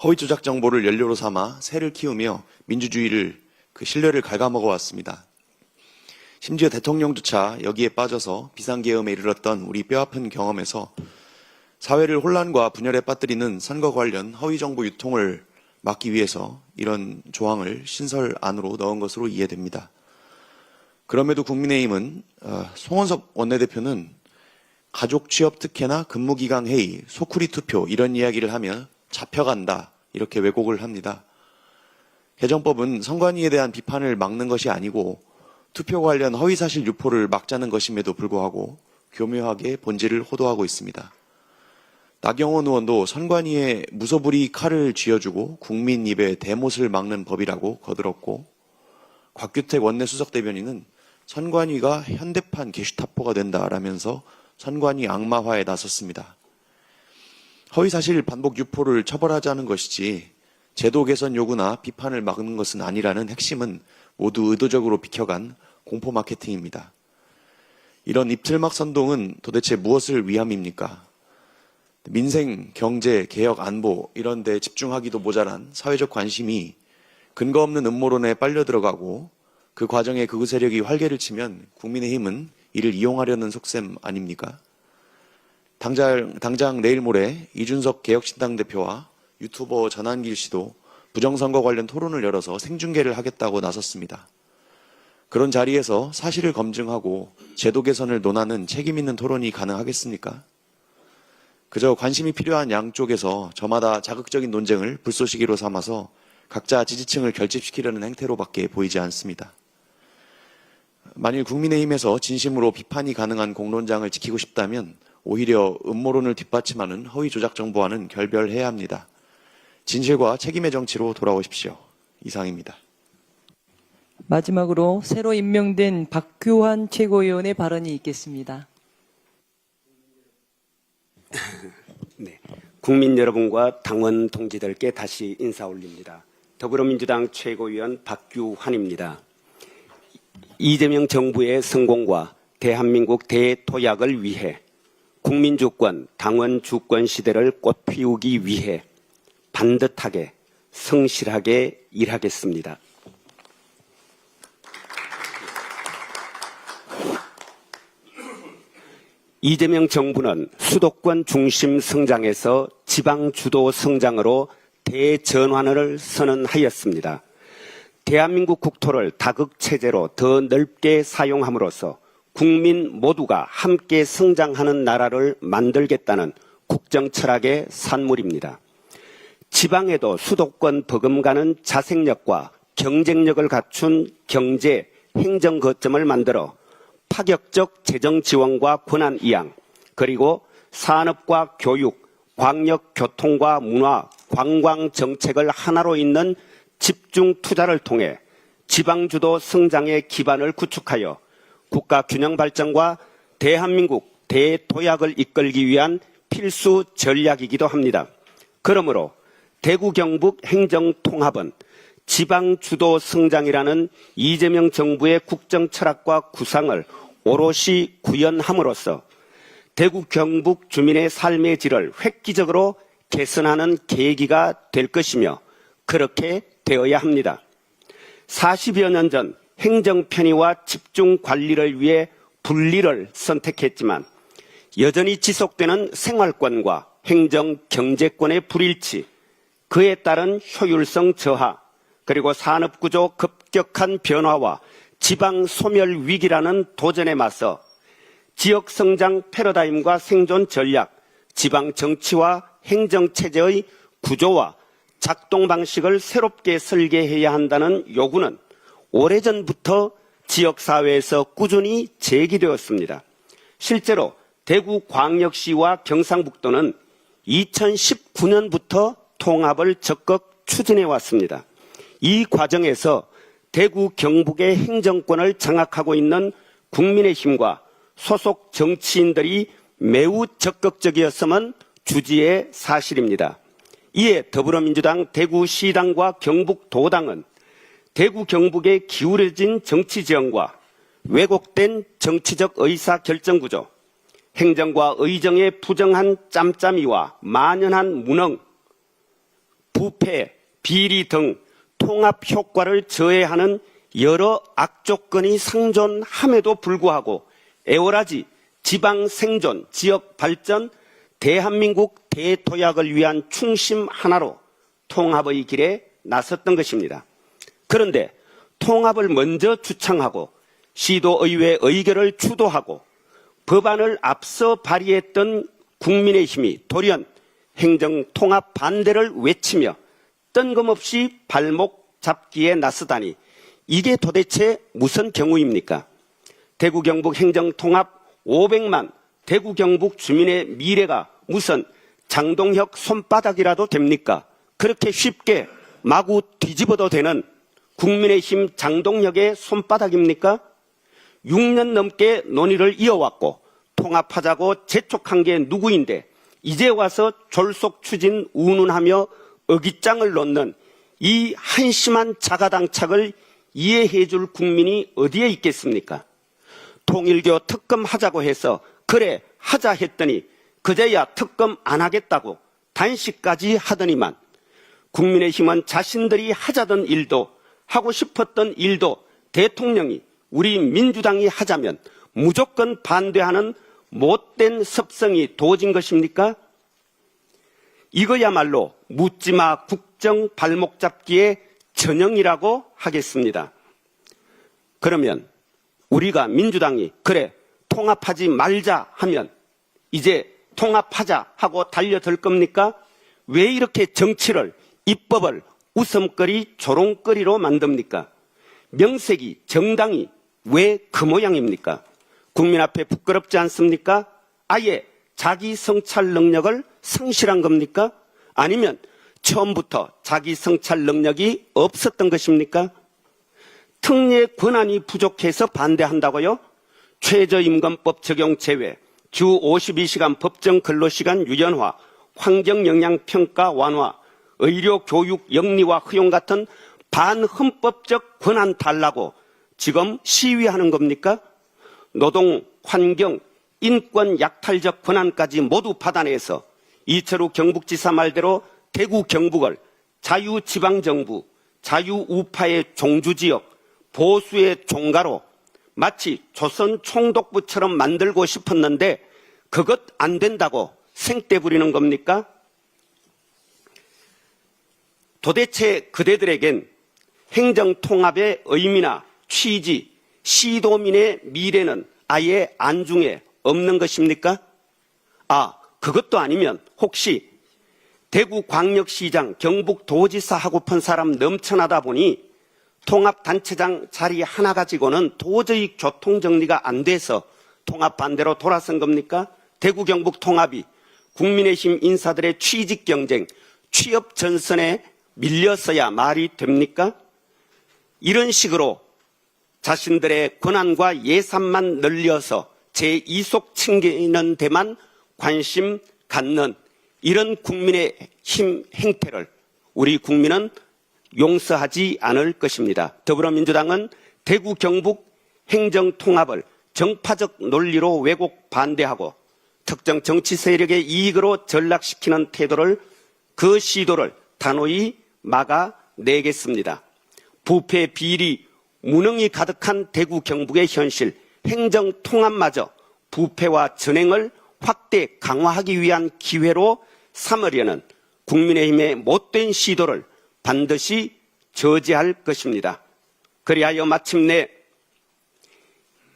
허위조작 정보를 연료로 삼아 새를 키우며 민주주의를 그 신뢰를 갉아먹어왔습니다. 심지어 대통령조차 여기에 빠져서 비상계엄에 이르렀던 우리 뼈아픈 경험에서 사회를 혼란과 분열에 빠뜨리는 선거 관련 허위정보 유통을 막기 위해서 이런 조항을 신설 안으로 넣은 것으로 이해됩니다. 그럼에도 국민의힘은 송원석 원내대표는 가족 취업 특혜나 근무기간 회의, 소쿠리 투표 이런 이야기를 하며 잡혀간다 이렇게 왜곡을 합니다. 개정법은 선관위에 대한 비판을 막는 것이 아니고 투표 관련 허위사실 유포를 막자는 것임에도 불구하고 교묘하게 본질을 호도하고 있습니다. 나경원 의원도 선관위에 무소불위 칼을 쥐어주고 국민 입에 대못을 막는 법이라고 거들었고 곽규택 원내수석대변인은 선관위가 현대판 게슈타포가 된다라면서 선관위 악마화에 나섰습니다. 허위사실 반복 유포를 처벌하자는 것이지 제도 개선 요구나 비판을 막는 것은 아니라는 핵심은 모두 의도적으로 비켜간 공포 마케팅입니다. 이런 입틀막 선동은 도대체 무엇을 위함입니까? 민생, 경제, 개혁, 안보 이런 데 집중하기도 모자란 사회적 관심이 근거 없는 음모론에 빨려 들어가고 그 과정에 극우 세력이 활개를 치면 국민의힘은 이를 이용하려는 속셈 아닙니까? 당장 내일 모레 이준석 개혁신당 대표와 유튜버 전한길 씨도 부정선거 관련 토론을 열어서 생중계를 하겠다고 나섰습니다. 그런 자리에서 사실을 검증하고 제도 개선을 논하는 책임 있는 토론이 가능하겠습니까? 그저 관심이 필요한 양쪽에서 저마다 자극적인 논쟁을 불쏘시개로 삼아서 각자 지지층을 결집시키려는 행태로밖에 보이지 않습니다. 만일 국민의힘에서 진심으로 비판이 가능한 공론장을 지키고 싶다면 오히려 음모론을 뒷받침하는 허위 조작 정보와는 결별해야 합니다. 진실과 책임의 정치로 돌아오십시오. 이상입니다. 마지막으로 새로 임명된 박규환 최고위원의 발언이 있겠습니다. 네, 국민 여러분과 당원 동지들께 다시 인사 올립니다. 더불어민주당 최고위원 박규환입니다. 이재명 정부의 성공과 대한민국 대도약을 위해 국민주권, 당원 주권 시대를 꽃피우기 위해 반듯하게 성실하게 일하겠습니다. 이재명 정부는 수도권 중심 성장에서 지방 주도 성장으로 대전환을 선언하였습니다. 대한민국 국토를 다극체제로 더 넓게 사용함으로써 국민 모두가 함께 성장하는 나라를 만들겠다는 국정 철학의 산물입니다. 지방에도 수도권 버금가는 자생력과 경쟁력을 갖춘 경제, 행정 거점을 만들어 파격적 재정 지원과 권한 이양, 그리고 산업과 교육, 광역 교통과 문화, 관광 정책을 하나로 잇는 집중 투자를 통해 지방주도 성장의 기반을 구축하여 국가 균형 발전과 대한민국 대도약을 이끌기 위한 필수 전략이기도 합니다. 그러므로 대구 경북 행정 통합은 지방 주도 성장이라는 이재명 정부의 국정 철학과 구상을 오롯이 구현함으로써 대구 경북 주민의 삶의 질을 획기적으로 개선하는 계기가 될 것이며 그렇게 되어야 합니다. 40여 년 전 행정 편의와 집중 관리를 위해 분리를 선택했지만 여전히 지속되는 생활권과 행정 경제권의 불일치, 그에 따른 효율성 저하, 그리고 산업구조 급격한 변화와 지방 소멸 위기라는 도전에 맞서 지역 성장 패러다임과 생존 전략, 지방 정치와 행정 체제의 구조와 작동 방식을 새롭게 설계해야 한다는 요구는 오래전부터 지역사회에서 꾸준히 제기되었습니다. 실제로 대구광역시와 경상북도는 2019년부터 통합을 적극 추진해 왔습니다. 이 과정에서 대구 경북의 행정권을 장악하고 있는 국민의힘과 소속 정치인들이 매우 적극적이었음은 주지의 사실입니다. 이에 더불어민주당 대구시당과 경북도당은 대구 경북의 기울어진 정치 지형과 왜곡된 정치적 의사결정구조, 행정과 의정의 부정한 짬짬이와 만연한 무능, 부패, 비리 등 통합 효과를 저해하는 여러 악조건이 상존함에도 불구하고 애월하지 지방 생존, 지역 발전, 대한민국 대도약을 위한 충심 하나로 통합의 길에 나섰던 것입니다. 그런데 통합을 먼저 주창하고 시도의회 의결을 주도하고 법안을 앞서 발의했던 국민의힘이 돌연 행정통합 반대를 외치며 뜬금없이 발목 잡기에 나서다니 이게 도대체 무슨 경우입니까? 대구 경북 행정통합 500만 대구 경북 주민의 미래가 무슨 장동혁 손바닥이라도 됩니까? 그렇게 쉽게 마구 뒤집어도 되는 국민의힘 장동혁의 손바닥입니까? 6년 넘게 논의를 이어왔고 통합하자고 재촉한 게 누구인데 이제 와서 졸속 추진 운운하며 어깃장을 놓는 이 한심한 자가당착을 이해해 줄 국민이 어디에 있겠습니까? 통일교 특검 하자고 해서 그래 하자 했더니 그제야 특검 안 하겠다고 단식까지 하더니만 국민의힘은 자신들이 하자던 일도 하고 싶었던 일도 대통령이 우리 민주당이 하자면 무조건 반대하는 못된 습성이 도진 것입니까? 이거야말로 묻지마 국정 발목 잡기의 전형이라고 하겠습니다. 그러면 우리가 민주당이 그래 통합하지 말자 하면 이제 통합하자 하고 달려들 겁니까? 왜 이렇게 정치를 입법을 웃음거리 조롱거리로 만듭니까? 명색이 정당이 왜 그 모양입니까? 국민 앞에 부끄럽지 않습니까? 아예 자기 성찰 능력을 상실한 겁니까? 아니면 처음부터 자기 성찰 능력이 없었던 것입니까? 특례 권한이 부족해서 반대한다고요? 최저임금법 적용 제외, 주 52시간 법정 근로시간 유연화, 환경영향평가 완화, 의료교육 영리화 허용 같은 반헌법적 권한 달라고 지금 시위하는 겁니까? 노동, 환경, 인권 약탈적 권한까지 모두 받아내서 이철우 경북지사 말대로 대구 경북을 자유지방정부, 자유우파의 종주지역, 보수의 종가로 마치 조선 총독부처럼 만들고 싶었는데 그것 안 된다고 생떼 부리는 겁니까? 도대체 그대들에겐 행정통합의 의미나 취지, 시도민의 미래는 아예 안중에 없는 것입니까? 아, 그것도 아니면 혹시 대구광역시장, 경북도지사 하고픈 사람 넘쳐나다 보니 통합단체장 자리 하나 가지고는 도저히 교통정리가 안 돼서 통합 반대로 돌아선 겁니까? 대구 경북 통합이 국민의힘 인사들의 취직 경쟁, 취업 전선에 밀려서야 말이 됩니까? 이런 식으로 자신들의 권한과 예산만 늘려서 제2속 챙기는 데만 관심 갖는 이런 국민의힘 행태를 우리 국민은 용서하지 않을 것입니다. 더불어민주당은 대구 경북 행정통합을 정파적 논리로 왜곡 반대하고 특정 정치 세력의 이익으로 전락시키는 태도를 그 시도를 단호히 막아내겠습니다. 부패, 비리, 무능이 가득한 대구 경북의 현실, 행정통합마저 부패와 전횡을 확대 강화하기 위한 기회로 삼으려는 국민의힘의 못된 시도를 반드시 저지할 것입니다. 그리하여 마침내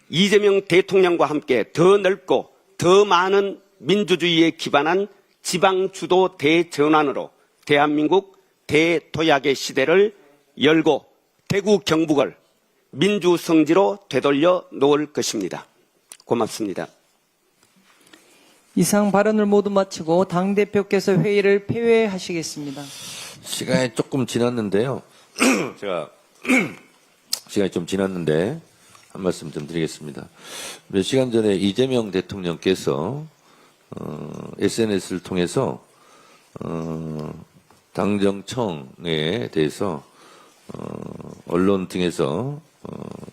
이재명 대통령과 함께 더 넓고 더 많은 민주주의에 기반한 지방주도 대전환으로 대한민국 대도약의 시대를 열고 대구 경북을 민주성지로 되돌려 놓을 것입니다. 고맙습니다. 이상 발언을 모두 마치고 당대표께서 회의를 폐회하시겠습니다. 시간이 조금 지났는데요. 제가 시간이 좀 지났는데 한 말씀 좀 드리겠습니다. 몇 시간 전에 이재명 대통령께서 SNS를 통해서 당정청에 대해서 언론 등에서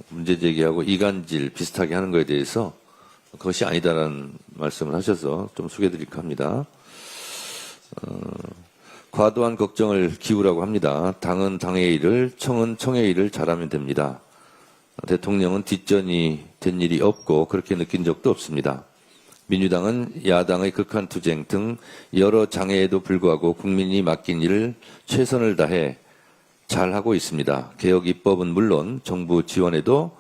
문제 제기하고 이간질 비슷하게 하는 것에 대해서 그것이 아니다라는 말씀을 하셔서 좀 소개해드릴까 합니다. 과도한 걱정을 기우라고 합니다. 당은 당의 일을, 청은 청의 일을 잘하면 됩니다. 대통령은 뒷전이 된 일이 없고 그렇게 느낀 적도 없습니다. 민주당은 야당의 극한 투쟁 등 여러 장애에도 불구하고 국민이 맡긴 일을 최선을 다해 잘하고 있습니다. 개혁 입법은 물론 정부 지원에도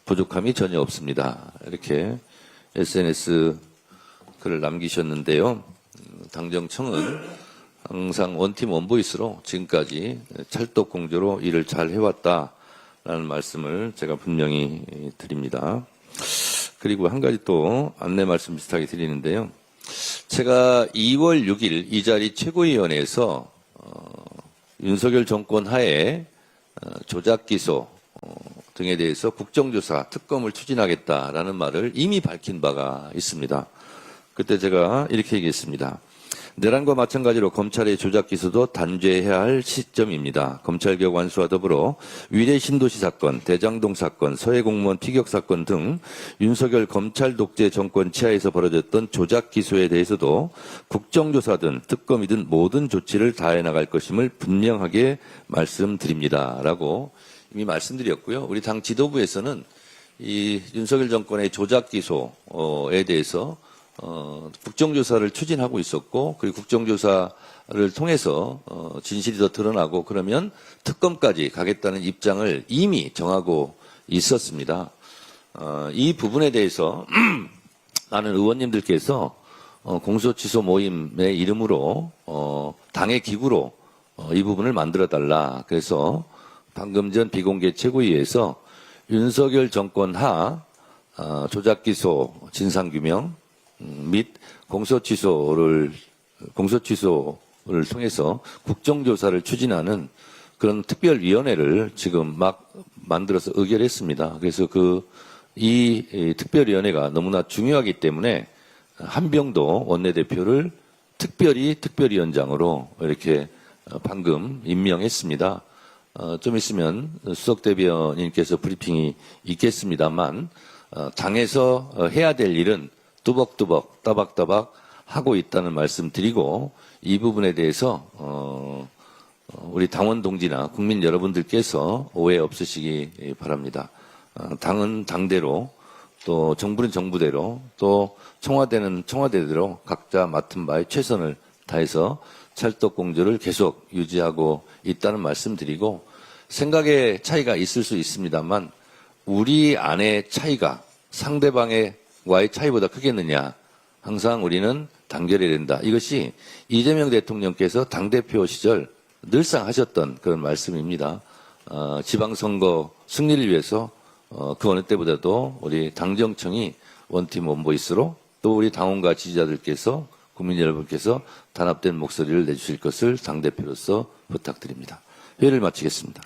부족함이 전혀 없습니다. 이렇게 SNS 글을 남기셨는데요. 당정청은 항상 원팀 원보이스로 지금까지 찰떡공조로 일을 잘 해왔다라는 말씀을 제가 분명히 드립니다. 그리고 한 가지 또 안내 말씀 비슷하게 드리는데요. 제가 2월 6일 이 자리 최고위원회에서 윤석열 정권 하에 조작 기소 등에 대해서 국정조사 특검을 추진하겠다라는 말을 이미 밝힌 바가 있습니다. 그때 제가 이렇게 얘기했습니다. 내란과 마찬가지로 검찰의 조작 기소도 단죄해야 할 시점입니다. 검찰개혁 완수와 더불어 위례 신도시 사건, 대장동 사건, 서해 공무원 피격 사건 등 윤석열 검찰 독재 정권 치하에서 벌어졌던 조작 기소에 대해서도 국정조사든 특검이든 모든 조치를 다해 나갈 것임을 분명하게 말씀드립니다. 라고 이미 말씀드렸고요. 우리 당 지도부에서는 이 윤석열 정권의 조작 기소에 대해서 국정조사를 추진하고 있었고, 그리고 국정조사를 통해서 진실이 더 드러나고 그러면 특검까지 가겠다는 입장을 이미 정하고 있었습니다. 이 부분에 대해서 많은 의원님들께서 공소취소 모임의 이름으로 당의 기구로 이 부분을 만들어달라. 그래서 방금 전 비공개 최고위에서 윤석열 정권 하 조작기소 진상규명 및 공소취소를 통해서 국정조사를 추진하는 그런 특별위원회를 지금 막 만들어서 의결했습니다. 그래서 이 특별위원회가 너무나 중요하기 때문에 한병도 원내대표를 특별위원장으로 이렇게 방금 임명했습니다. 좀 있으면 수석 대변인께서 브리핑이 있겠습니다만 당에서 해야 될 일은 뚜벅뚜벅 따박따박 하고 있다는 말씀 드리고 이 부분에 대해서 우리 당원 동지나 국민 여러분들께서 오해 없으시기 바랍니다. 당은 당대로 또 정부는 정부대로 또 청와대는 청와대대로 각자 맡은 바에 최선을 다해서 찰떡 공조를 계속 유지하고 있다는 말씀드리고 생각의 차이가 있을 수 있습니다만 우리 안의 차이가 상대방의 와의 차이보다 크겠느냐. 항상 우리는 단결해야 된다. 이것이 이재명 대통령께서 당대표 시절 늘상 하셨던 그런 말씀입니다. 지방선거 승리를 위해서 그 어느 때보다도 우리 당정청이 원팀 원보이스로 또 우리 당원과 지지자들께서 국민 여러분께서 단합된 목소리를 내주실 것을 당대표로서 부탁드립니다. 회의를 마치겠습니다.